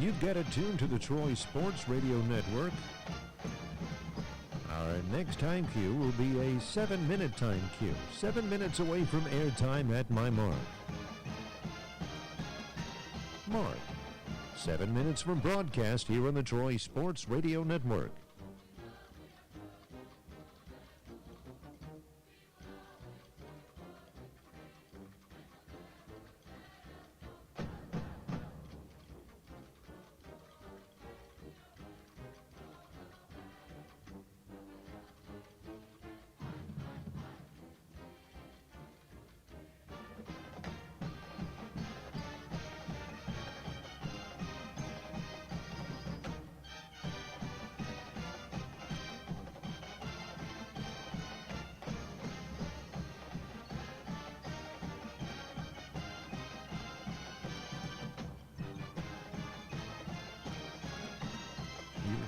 You've got it tuned to the Troy Sports Radio Network. Our next time cue will be a 7-minute time cue. 7 minutes away from airtime at my mark. Mark. 7 minutes from broadcast here on the Troy Sports Radio Network.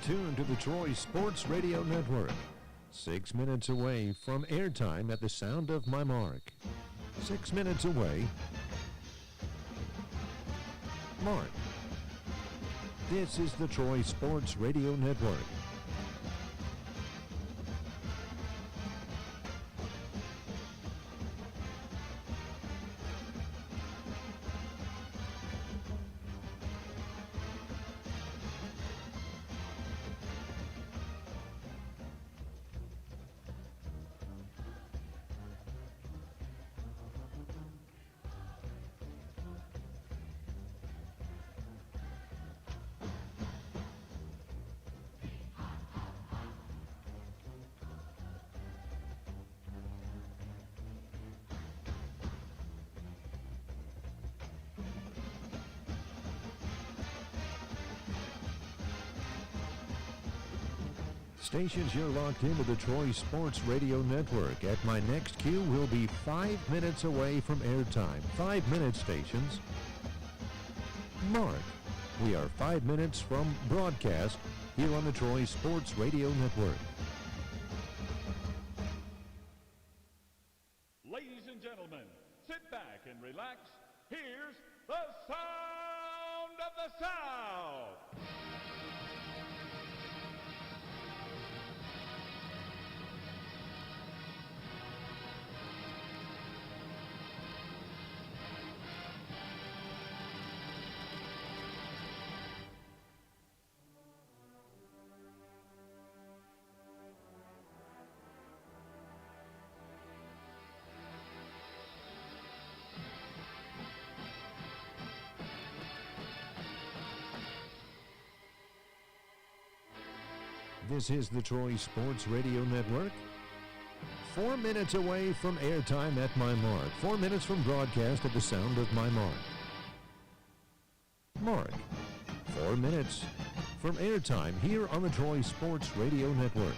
Tuned to the Troy Sports Radio Network. 6 minutes away from airtime at the sound of my mark. 6 minutes away. Mark. This is the Troy Sports Radio Network. Stations, you're locked into the Troy Sports Radio Network. At my next cue, we'll be 5 minutes away from airtime. 5 minute stations. Mark. We are 5 minutes from broadcast here on the Troy Sports Radio Network. Ladies and gentlemen, sit back and relax. Here's the sound of the South. This is the Troy Sports Radio Network. 4 minutes away from airtime at my mark. 4 minutes from broadcast at the sound of my mark. Mark. 4 minutes from airtime here on the Troy Sports Radio Network.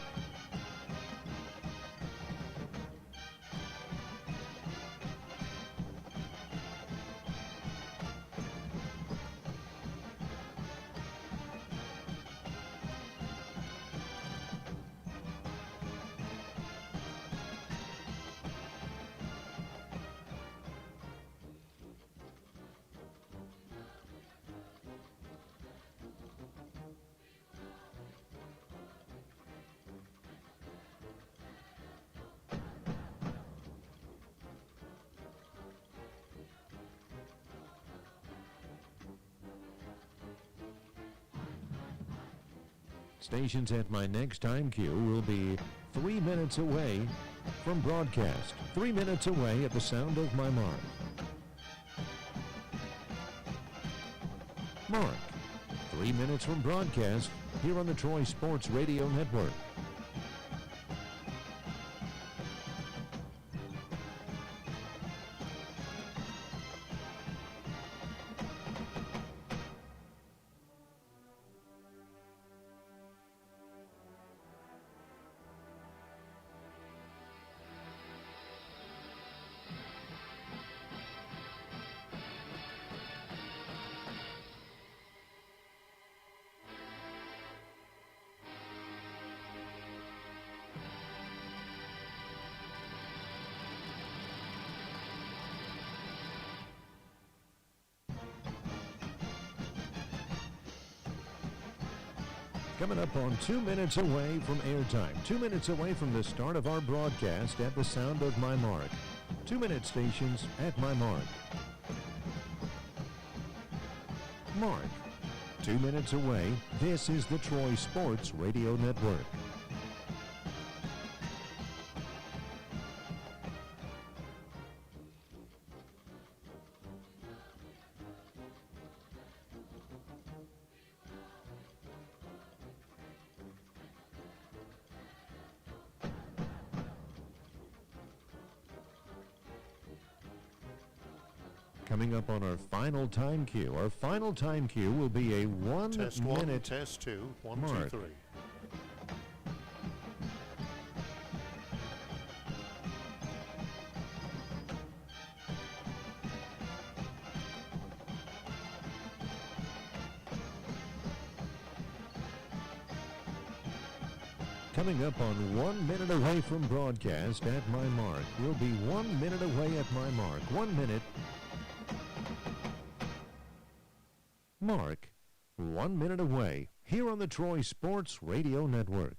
Stations at my next time cue will be 3 minutes away from broadcast. 3 minutes away at the sound of my mark. Mark. 3 minutes from broadcast here on the Troy Sports Radio Network. Coming up on 2 minutes away from airtime, 2 minutes away from the start of our broadcast at the sound of my mark. 2-minute stations at my mark. Mark. 2 minutes away, this is the Troy Sports Radio Network. Coming up on our final time cue. Our final time cue will be a 1 test minute one, test two, one, mark. 2, 3. Coming up on 1 minute away from broadcast at my mark. We'll be 1 minute away at my mark. 1 minute. Mark. 1 minute away. Here on the Troy Sports Radio Network.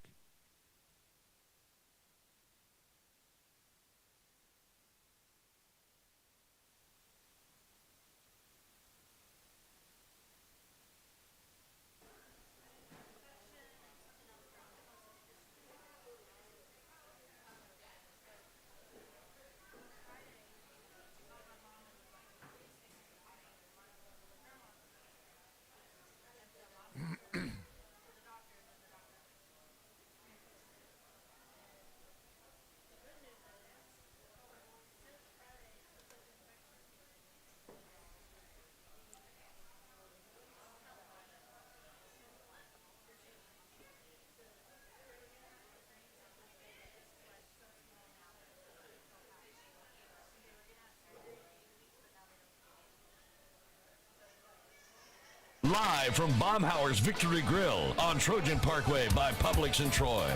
Live from Baumhauer's Victory Grill on Trojan Parkway by Publix in Troy.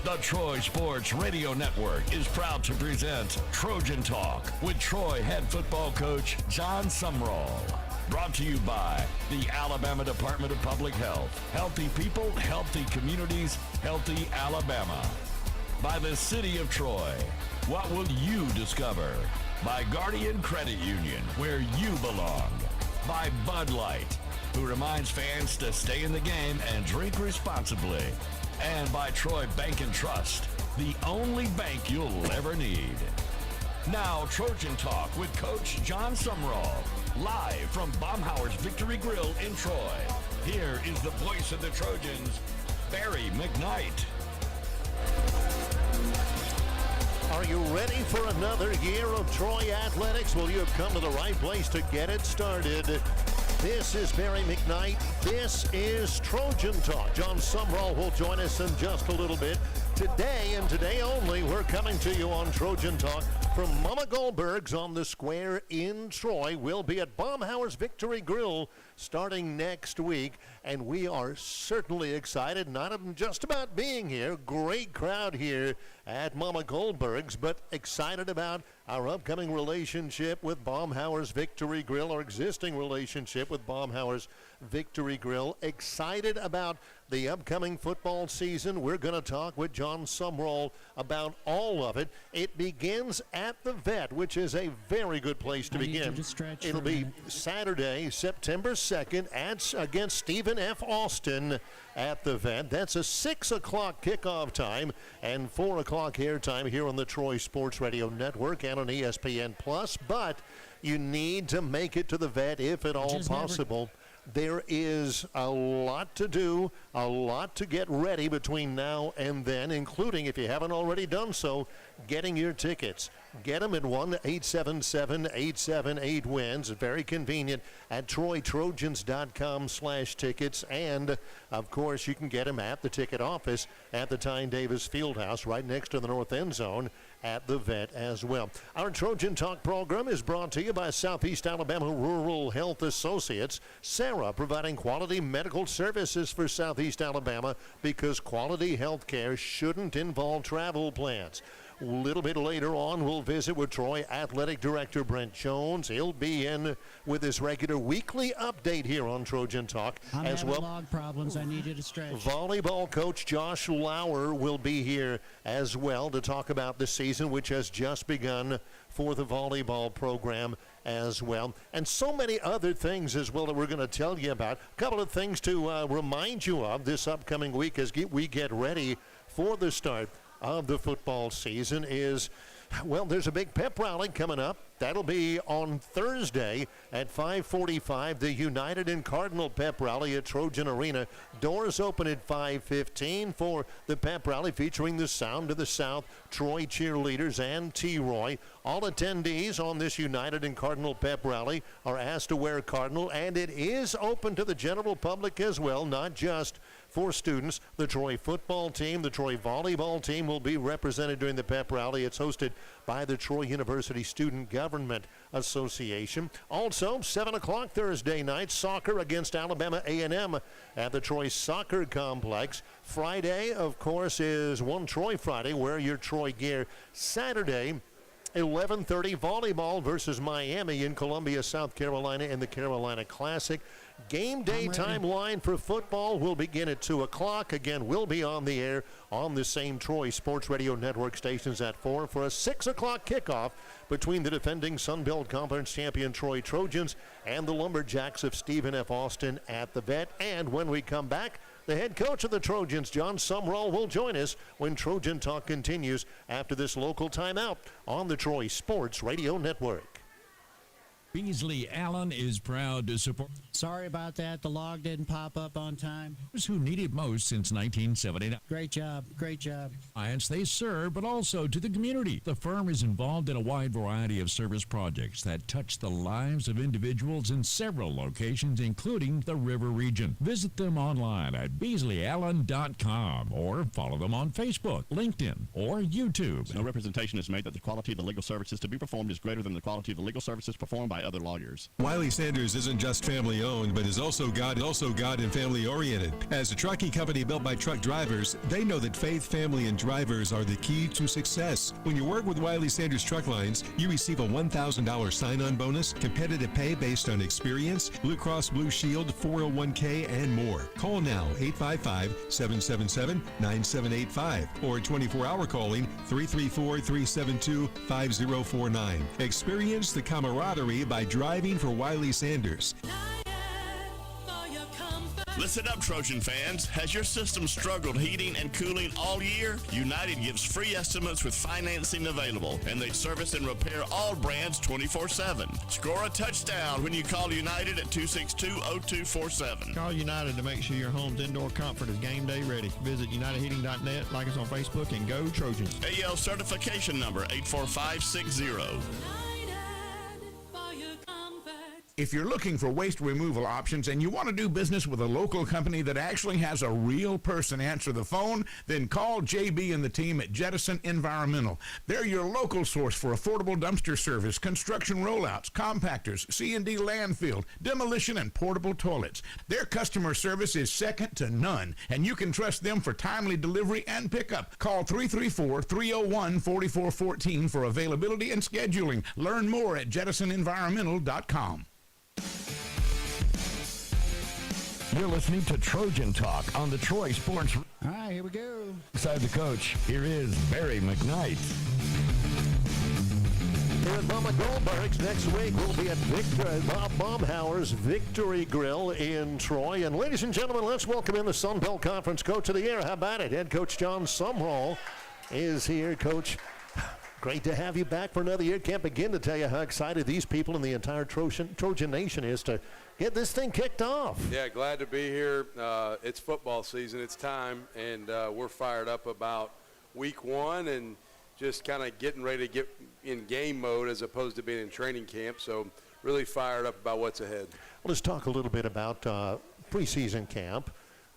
The Troy Sports Radio Network is proud to present Trojan Talk with Troy head football coach Jon Sumrall. Brought to you by the Alabama Department of Public Health. Healthy people, healthy communities, healthy Alabama. By the City of Troy. What will you discover? By Guardian Credit Union, where you belong. By Bud Light, who reminds fans to stay in the game and drink responsibly. And by Troy Bank and Trust, the only bank you'll ever need. Now, Trojan Talk with Coach Jon Sumrall, live from Baumhauer's Victory Grill in Troy. Here is the voice of the Trojans, Barry McKnight. Are you ready for another year of Troy athletics? Well, you have come to the right place to get it started. This is Barry McKnight. This is Trojan Talk. Jon Sumrall will join us in just a little bit. Today and today only, we're coming to you on Trojan Talk from Mama Goldberg's on the Square in Troy. We'll be at Baumhauer's Victory Grill starting next week, and we are certainly excited, not just about being here, great crowd here at Mama Goldberg's, but excited about our upcoming relationship with Baumhauer's Victory Grill, our existing relationship with Baumhauer's Victory Grill. Excited about the upcoming football season. We're going to talk with Jon Sumrall about all of it. It begins at the Vet, which is a very good place to begin. It'll be Saturday, September 2nd against Stephen F. Austin at the Vet. That's a 6 o'clock kickoff time and 4 o'clock airtime here on the Troy Sports Radio Network and on ESPN+. But you need to make it to the Vet if at all possible. There is a lot to do, a lot to get ready between now and then, including, if you haven't already done so, getting your tickets. Get them at 1-877-878-WINS. Very convenient at TroyTrojans.com/tickets. And, of course, you can get them at the ticket office at the Tyne Davis Fieldhouse right next to the north end zone at the Vet as well. Our Trojan Talk program is brought to you by Southeast Alabama Rural Health Associates. Sarah providing quality medical services for Southeast Alabama because quality health care shouldn't involve travel plans. A little bit later on, we'll visit with Troy Athletic Director Brent Jones. He'll be in with his regular weekly update here on Trojan Talk. I'm having log problems. I need you to stretch. Volleyball coach Josh Lauer will be here as well to talk about the season, which has just begun for the volleyball program as well. And so many other things as well that we're going to tell you about. A couple of things to remind you of this upcoming week as we get ready for the start of the football season is, well, there's a big pep rally coming up. That'll be on Thursday at 5:45, the United and Cardinal pep rally at Trojan Arena. Doors open at 5:15 for the pep rally featuring the Sound of the South, Troy cheerleaders, and T-Roy. All attendees on this United and Cardinal pep rally are asked to wear Cardinal, and it is open to the general public as well, not just for students. The Troy football team, the Troy volleyball team will be represented during the pep rally. It's hosted by the Troy University Student Government Association. Also, 7 o'clock Thursday night, soccer against Alabama A&M at the Troy Soccer Complex. Friday, of course, is One Troy Friday. Wear your Troy gear. Saturday, 11:30, volleyball versus Miami in Columbia, South Carolina in the Carolina Classic. Game day timeline for football will begin at 2 o'clock. Again, we'll be on the air on the same Troy Sports Radio Network stations at 4 for a 6 o'clock kickoff between the defending Sun Belt Conference champion Troy Trojans and the Lumberjacks of Stephen F. Austin at the Vet. And when we come back, the head coach of the Trojans, Jon Sumrall, will join us when Trojan Talk continues after this local timeout on the Troy Sports Radio Network. Beasley Allen is proud to support Sorry about that. The log didn't pop up on time. those who need it most since 1979. Great job. Great job. Clients they serve, but also to the community. The firm is involved in a wide variety of service projects that touch the lives of individuals in several locations, including the River region. Visit them online at BeasleyAllen.com or follow them on Facebook, LinkedIn, or YouTube. No representation is made that the quality of the legal services to be performed is greater than the quality of the legal services performed by other lawyers. Wiley Sanders isn't just family-owned, but is also God and family-oriented. As a trucking company built by truck drivers, they know that faith, family, and drivers are the key to success. When you work with Wiley Sanders Truck Lines, you receive a $1,000 sign-on bonus, competitive pay based on experience, Blue Cross Blue Shield, 401k, and more. Call now, 855-777-9785, or 24-hour calling, 334-372-5049. Experience the camaraderie by driving for Wiley Sanders. Listen up, Trojan fans. Has your system struggled heating and cooling all year? United gives free estimates with financing available, and they service and repair all brands 24/7. Score a touchdown when you call United at 262-0247. Call United to make sure your home's indoor comfort is game day ready. Visit UnitedHeating.net, like us on Facebook, and go Trojans. AL certification number 84560. If you're looking for waste removal options and you want to do business with a local company that actually has a real person answer the phone, then call JB and the team at Jettison Environmental. They're your local source for affordable dumpster service, construction rollouts, compactors, C&D landfill, demolition, and portable toilets. Their customer service is second to none, and you can trust them for timely delivery and pickup. Call 334-301-4414 for availability and scheduling. Learn more at jettisonenvironmental.com. You're listening to Trojan Talk on the Troy Sports. All right, here we go. Beside the coach, here is Barry McKnight. Here at Mama Goldberg's next week, we'll be at Bob Baumhauer's Victory Grill in Troy. And ladies and gentlemen, let's welcome in the Sun Belt Conference Coach of the Year. How about it? Head Coach Jon Sumrall is here. Coach, great to have you back for another year. Can't begin to tell you how excited these people and the entire Trojan Nation is to get this thing kicked off. Yeah, glad to be here. It's football season. It's time, and we're fired up about week one and just kind of getting ready to get in game mode as opposed to being in training camp. So really fired up about what's ahead. Well, let's talk a little bit about preseason camp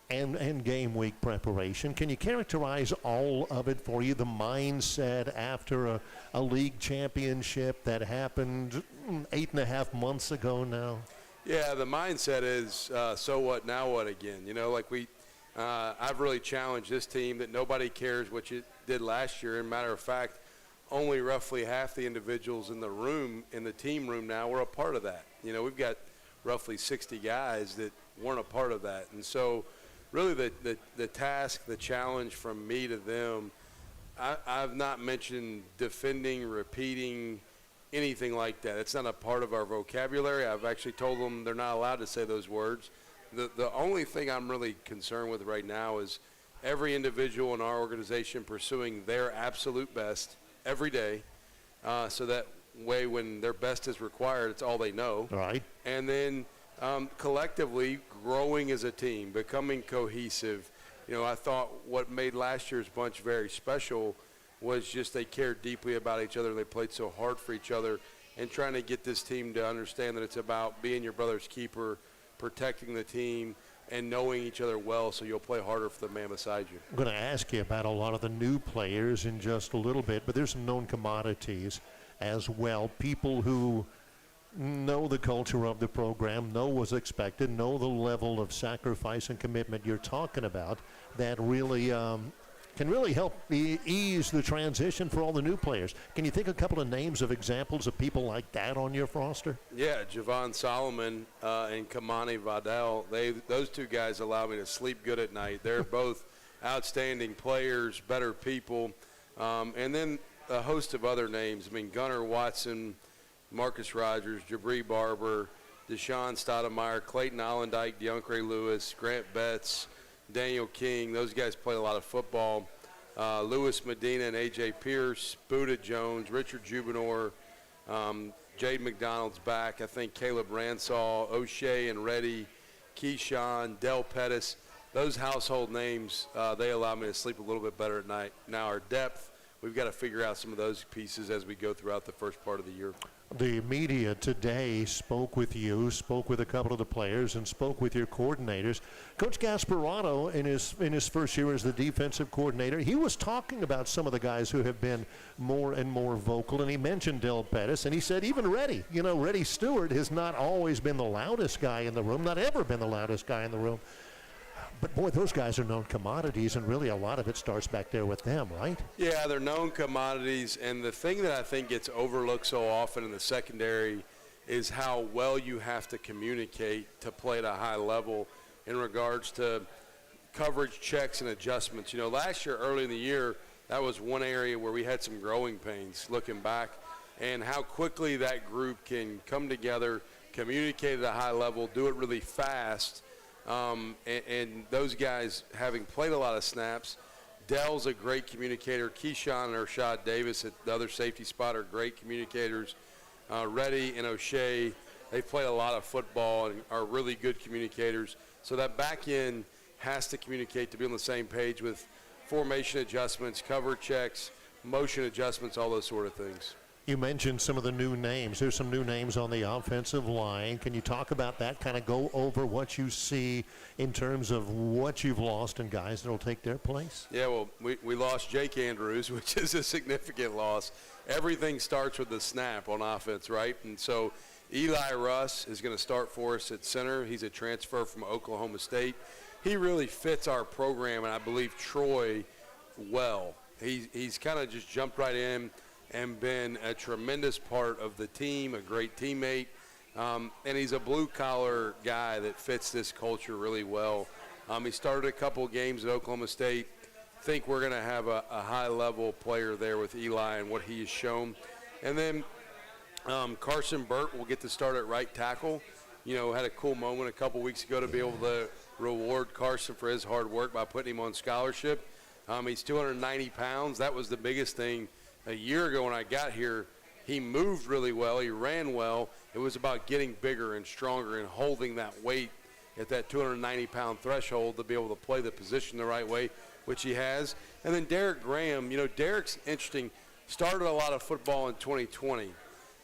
and game week preparation. Can you characterize all of it for you, the mindset after a league championship that happened 8.5 months ago now? Yeah, the mindset is so what, now what again? You know, like I've really challenged this team that nobody cares what you did last year. And matter of fact, only roughly half the individuals in the team room now were a part of that. You know, we've got roughly 60 guys that weren't a part of that. And so really the task, the challenge from me to them, I've not mentioned defending, repeating, anything like that. It's not a part of our vocabulary. I've actually told them they're not allowed to say those words. The only thing I'm really concerned with right now is every individual in our organization pursuing their absolute best every day, so that way when their best is required, it's all they know. Right. And then collectively growing as a team, becoming cohesive. You know, I thought what made last year's bunch very special was just they cared deeply about each other. They played so hard for each other, and trying to get this team to understand that it's about being your brother's keeper, protecting the team, and knowing each other well so you'll play harder for the man beside you. I'm going to ask you about a lot of the new players in just a little bit, but there's some known commodities as well. People who know the culture of the program, know what's expected, know the level of sacrifice and commitment you're talking about that really can really help ease the transition for all the new players. Can you think a couple of names of examples of people like that on your roster? Yeah, Javon Solomon and Kamani Vidal, those two guys allow me to sleep good at night. They're both outstanding players, better people. And then a host of other names. I mean, Gunnar Watson, Marcus Rogers, Jabri Barber, Deshaun Stoudemire, Clayton Allendike, DeAndre Lewis, Grant Betts, Daniel King. Those guys play a lot of football. Lewis Medina and A.J. Pierce, Buda Jones, Richard Jubinor, Jade McDonald's back. I think Caleb Ransaw, O'Shea and Reddy, Keyshawn, Del Pettis. Those household names, they allow me to sleep a little bit better at night. Now our depth, we've got to figure out some of those pieces as we go throughout the first part of the year. The media today spoke with you, spoke with a couple of the players, and spoke with your coordinators. Coach Gasparotto, in his first year as the defensive coordinator, he was talking about some of the guys who have been more and more vocal, and he mentioned Del Pettis, and he said even Reddy. You know, Reddy Stewart has not always been the loudest guy in the room, not ever been the loudest guy in the room. But, boy, those guys are known commodities, and really a lot of it starts back there with them, right? Yeah, they're known commodities, and the thing that I think gets overlooked so often in the secondary is how well you have to communicate to play at a high level in regards to coverage checks and adjustments. You know, last year, early in the year, that was one area where we had some growing pains looking back, and how quickly that group can come together, communicate at a high level, do it really fast. And those guys, having played a lot of snaps, Dell's a great communicator. Keyshawn and Rashad Davis at the other safety spot are great communicators. Reddy and O'Shea, they've played a lot of football and are really good communicators. So that back end has to communicate to be on the same page with formation adjustments, cover checks, motion adjustments, all those sort of things. You mentioned some of the new names. There's some new names on the offensive line. Can you talk about that, kind of go over what you see in terms of what you've lost and guys that will take their place? Yeah, well, we lost Jake Andrews, which is a significant loss. Everything starts with the snap on offense, right? And so Eli Russ is going to start for us at center. He's a transfer from Oklahoma State. He really fits our program, and I believe Troy well. He's kind of just jumped right in and been a tremendous part of the team, a great teammate, and he's a blue-collar guy that fits this culture really well. He started a couple games at Oklahoma State. Think we're going to have a high-level player there with Eli and what he has shown. And then Carson Burt will get to start at right tackle. You know, had a cool moment a couple weeks ago to be able to reward Carson for his hard work by putting him on scholarship. He's 290 pounds. That was the biggest thing. A year ago when I got here, he moved really well. He ran well. It was about getting bigger and stronger and holding that weight at that 290-pound threshold to be able to play the position the right way, which he has. And then Derek Graham, you know, Derek's interesting. Started a lot of football in 2020.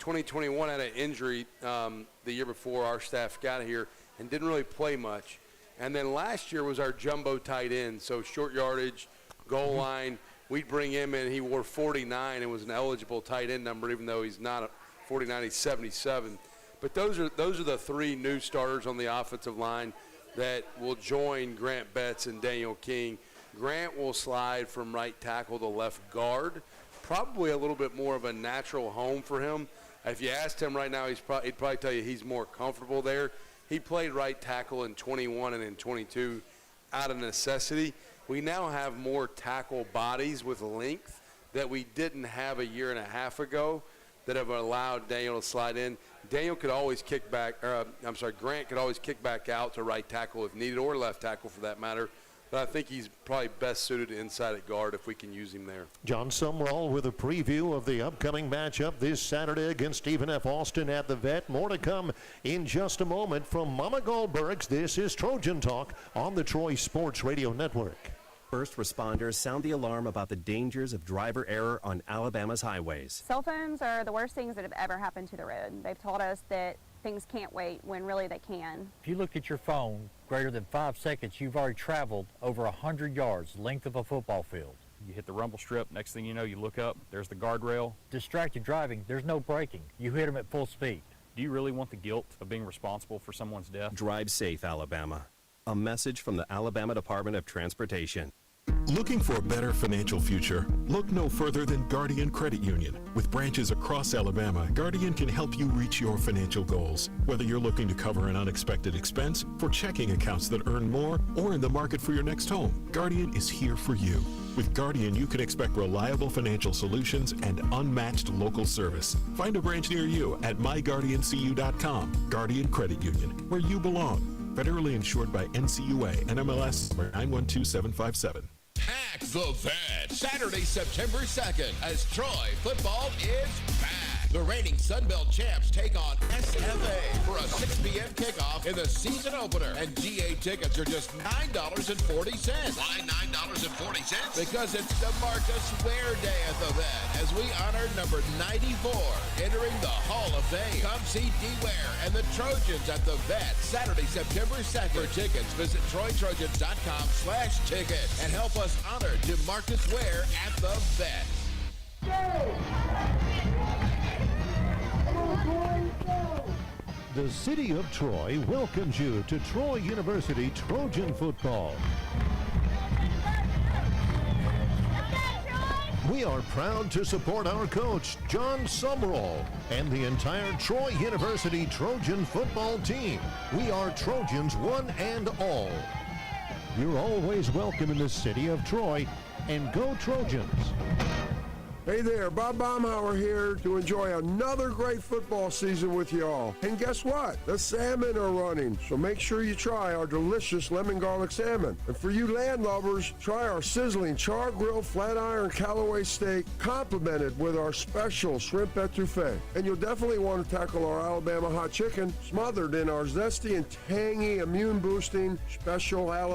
2021 had an injury the year before our staff got here and didn't really play much. And then last year was our jumbo tight end, so short yardage, goal line. We'd bring him in. He wore 49 and was an eligible tight end number, even though he's not a 49. He's 77. But those are the three new starters on the offensive line that will join Grant Betts and Daniel King. Grant will slide from right tackle to left guard. probably a little bit more of a natural home for him. If you asked him right now, he'd probably tell you he's more comfortable there. He played right tackle in 21 and in 22 out of necessity. We now have more tackle bodies with length that we didn't have a year and a half ago that have allowed Daniel to slide in. Grant could always kick back out to right tackle if needed, or left tackle for that matter. But I think he's probably best suited inside at guard if we can use him there. Jon Sumrall with a preview of the upcoming matchup this Saturday against Stephen F. Austin at the Vet. More to come in just a moment from Mama Goldberg's. This is Trojan Talk on the Troy Sports Radio Network. First responders sound the alarm about the dangers of driver error on Alabama's highways. Cell phones are the worst things that have ever happened to the road. They've taught us that things can't wait when really they can. If you look at your phone greater than 5 seconds, you've already traveled over 100 yards, length of a football field. You hit the rumble strip, next thing you know, you look up, there's the guardrail. Distracted driving, there's no braking. You hit them at full speed. Do you really want the guilt of being responsible for someone's death? Drive safe, Alabama. A message from the Alabama Department of Transportation. Looking for a better financial future? Look no further than Guardian Credit Union. With branches across Alabama, Guardian can help you reach your financial goals. Whether you're looking to cover an unexpected expense, for checking accounts that earn more, or in the market for your next home, Guardian is here for you. With Guardian, you can expect reliable financial solutions and unmatched local service. Find a branch near you at myguardiancu.com. Guardian Credit Union, where you belong. Federally insured by NCUA, NMLS number 912757. Pack the Vet, Saturday, September 2nd, as Troy football is back. The reigning Sunbelt champs take on SFA for a 6 p.m. kickoff in the season opener, and GA tickets are just $9.40. Why $9.40? Because it's DeMarcus Ware Day at the Vet, as we honor number 94 entering the Hall of Fame. Come see D. Ware and the Trojans at the Vet, Saturday, September 2nd. For tickets, visit TroyTrojans.com/tickets and help us honor DeMarcus Ware at the Vet. The city of Troy welcomes you to Troy University Trojan football. We are proud to support our coach, Jon Sumrall, and the entire Troy University Trojan football team. We are Trojans one and all. You're always welcome in the city of Troy, and go Trojans. Hey there, Bob Baumhauer here to enjoy another great football season with y'all. And guess what? The salmon are running, so make sure you try our delicious lemon garlic salmon. And for you land lovers, try our sizzling char-grilled flat iron Callaway steak, complemented with our special shrimp etouffee. And you'll definitely want to tackle our Alabama hot chicken, smothered in our zesty and tangy, immune-boosting special Alabama